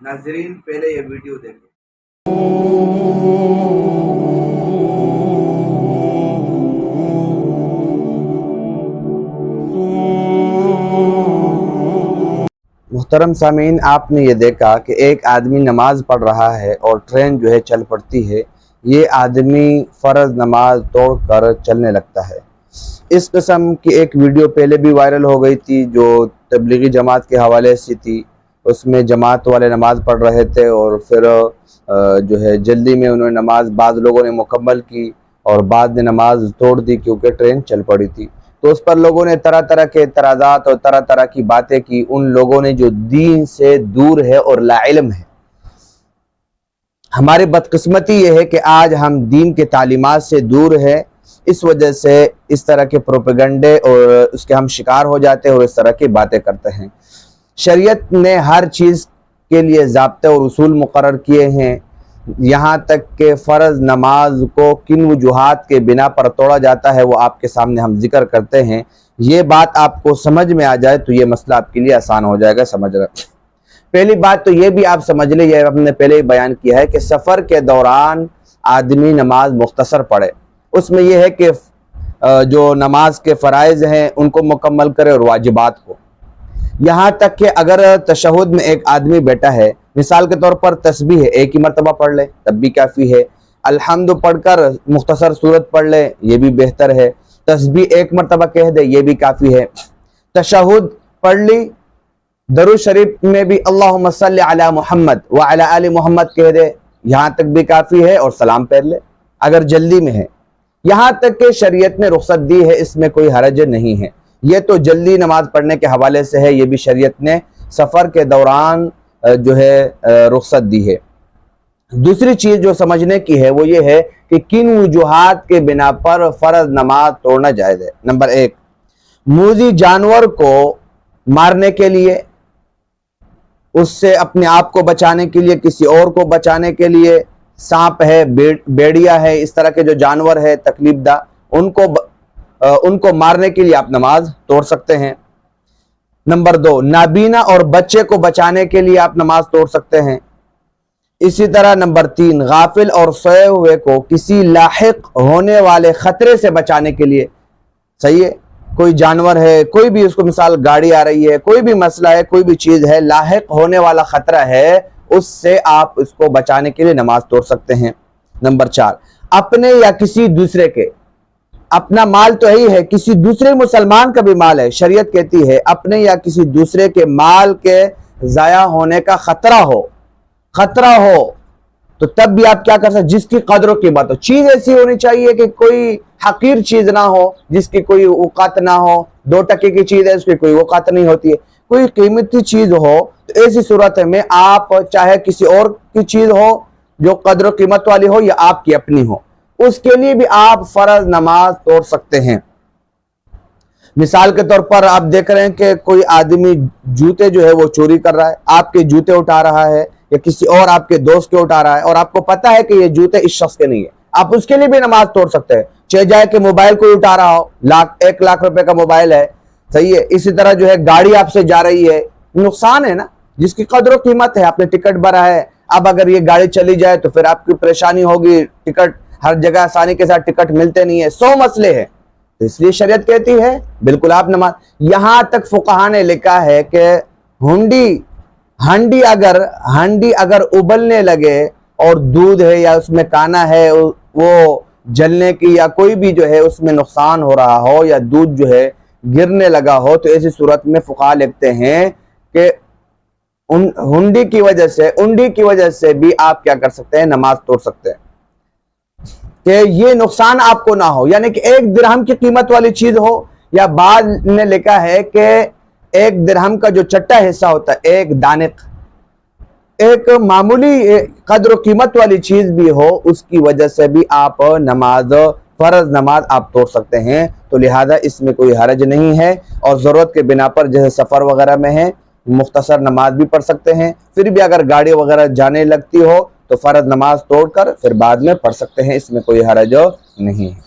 नाजरीन पहले ये वीडियो देखें। मुहतरम सामीन, आपने ये देखा कि एक आदमी नमाज पढ़ रहा है और ट्रेन जो है चल पड़ती है। ये आदमी फ़र्ज़ नमाज तोड़कर चलने लगता है। इस किस्म की एक वीडियो पहले भी वायरल हो गई थी जो तबलीगी जमात के हवाले से थी। उसमें जमात वाले नमाज पढ़ रहे थे और फिर जो है जल्दी में उन्होंने नमाज बाद लोगों ने मुकम्मल की और बाद ने नमाज तोड़ दी क्योंकि ट्रेन चल पड़ी थी। तो उस पर लोगों ने तरह तरह के एतराज़ात और तरह तरह की बातें की, उन लोगों ने जो दीन से दूर है और लाइल्म है। हमारी बदकिस्मती ये है कि आज हम दीन के तालीमात से दूर है, इस वजह से इस तरह के प्रोपेगंडे और उसके हम शिकार हो जाते हैं और इस तरह की बातें करते हैं। शरीयत ने हर चीज़ के लिए ज़ाब्ते और उसूल मुकर्रर किए हैं, यहाँ तक कि फ़र्ज़ नमाज को किन वजूहात के बिना पर तोड़ा जाता है वो आपके सामने हम जिक्र करते हैं। ये बात आपको समझ में आ जाए तो ये मसला आपके लिए आसान हो जाएगा समझना। पहली बात तो ये भी आप समझ लें, ये हमने पहले ही बयान किया है कि सफ़र के दौरान आदमी नमाज मुख्तसर पढ़े। उसमें यह है कि जो नमाज के फ़राइज़ हैं उनको मुकम्मल करे और वाजिबात को। यहाँ तक कि अगर तशहुद में एक आदमी बैठा है, मिसाल के तौर पर तस्बीह है, एक ही मरतबा पढ़ ले तब भी काफ़ी है। अल्हम्दु पढ़कर मुख्तसर सूरत पढ़ ले, ये भी बेहतर है। तस्बीह एक मरतबा कह दे, ये भी काफ़ी है। तशहुद पढ़ ली, दरूद शरीफ में भी अल्लाहुम्मा सल्ली अला मुहम्मद व अला आलि मुहम्मद कह दे, यहाँ तक भी काफ़ी है। और सलाम पढ़ ले अगर जल्दी में है। यहाँ तक कि शरीयत ने रुख्सत दी है, इसमें कोई हरज नहीं है। ये तो जल्दी नमाज पढ़ने के हवाले से है, ये भी शरीयत ने सफ़र के दौरान जो है रुख्सत दी है। दूसरी चीज़ जो समझने की है वो ये है कि किन वजूहात के बिना पर फ़र्ज़ नमाज तोड़ना जायज़ है। नंबर एक, मूज़ी जानवर को मारने के लिए, उससे अपने आप को बचाने के लिए, किसी और को बचाने के लिए, सांप है, भेड़िया है, इस तरह के जो जानवर है तकलीफ दा, उनको मारने के लिए आप नमाज तोड़ सकते हैं। नंबर दो, नाबीना और बच्चे को बचाने के लिए आप नमाज तोड़ सकते हैं। इसी तरह नंबर तीन, गाफिल और सोए हुए को किसी लाहिक होने वाले खतरे से बचाने के लिए। सही है, कोई जानवर है, कोई भी, उसको मिसाल गाड़ी आ रही है, कोई भी मसला है, कोई भी चीज़ है, लाहिक होने वाला खतरा है, उससे आप उसको बचाने के लिए नमाज तोड़ सकते हैं। नंबर चार, अपने या किसी दूसरे के, अपना माल तो यही है, किसी दूसरे मुसलमान का भी माल है, शरीयत कहती है अपने या किसी दूसरे के माल के ज़ाया होने का खतरा हो तो तब भी आप क्या कर सकते, जिसकी कदर कीमत हो। चीज़ ऐसी होनी चाहिए कि कोई हकीर चीज़ ना हो, जिसकी कोई औकात ना हो। 2 टके की चीज़ है, उसकी कोई औकात नहीं होती है। कोई कीमती चीज़ हो तो ऐसी सूरत में आप चाहे किसी और की चीज़ हो जो कदर कीमत वाली हो या आपकी अपनी हो, उसके लिए भी आप फ़र्ज़ नमाज तोड़ सकते हैं। मिसाल के तौर पर आप देख रहे हैं कि कोई आदमी जूते जो है वो चोरी कर रहा है, आपके जूते उठा रहा है या किसी और आपके दोस्त के उठा रहा है और आपको पता है कि ये जूते इस शख्स के नहीं है, आप उसके लिए भी नमाज तोड़ सकते हैं। चाहे जाए कि मोबाइल कोई उठा रहा हो, 1 लाख रुपए का मोबाइल है, सही है। इसी तरह जो है गाड़ी आपसे जा रही है, नुकसान है ना, जिसकी कदर कीमत है, आपने टिकट भरा है, अब अगर ये गाड़ी चली जाए तो फिर आपकी परेशानी होगी। टिकट हर जगह आसानी के साथ टिकट मिलते नहीं है, 100 मसले हैं, तो इसलिए शरीयत कहती है बिल्कुल आप नमाज। यहां तक फुकहा ने लिखा है कि हंडी अगर उबलने लगे और दूध है या उसमें काना है वो जलने की या कोई भी जो है उसमें नुकसान हो रहा हो या दूध जो है गिरने लगा हो, तो ऐसी सूरत में फुकहा लिखते हैं कि उंडी की वजह से भी आप क्या कर सकते हैं, नमाज तोड़ सकते हैं कि ये नुकसान आपको ना हो। यानी कि 1 दिरहम की कीमत वाली चीज हो, या बाद ने लिखा है कि 1 दिरहम का जो चट्टा हिस्सा होता है, 1 दानिक, एक मामूली कदर कीमत वाली चीज भी हो, उसकी वजह से भी आप फर्ज नमाज आप तोड़ सकते हैं। तो लिहाजा इसमें कोई हरज नहीं है और ज़रूरत के बिना पर जैसे सफ़र वगैरह में है मुख्तसर नमाज भी पढ़ सकते हैं। फिर भी अगर गाड़ी वगैरह जाने लगती हो तो फ़र्ज नमाज तोड़कर फिर बाद में पढ़ सकते हैं, इसमें कोई हरज नहीं है।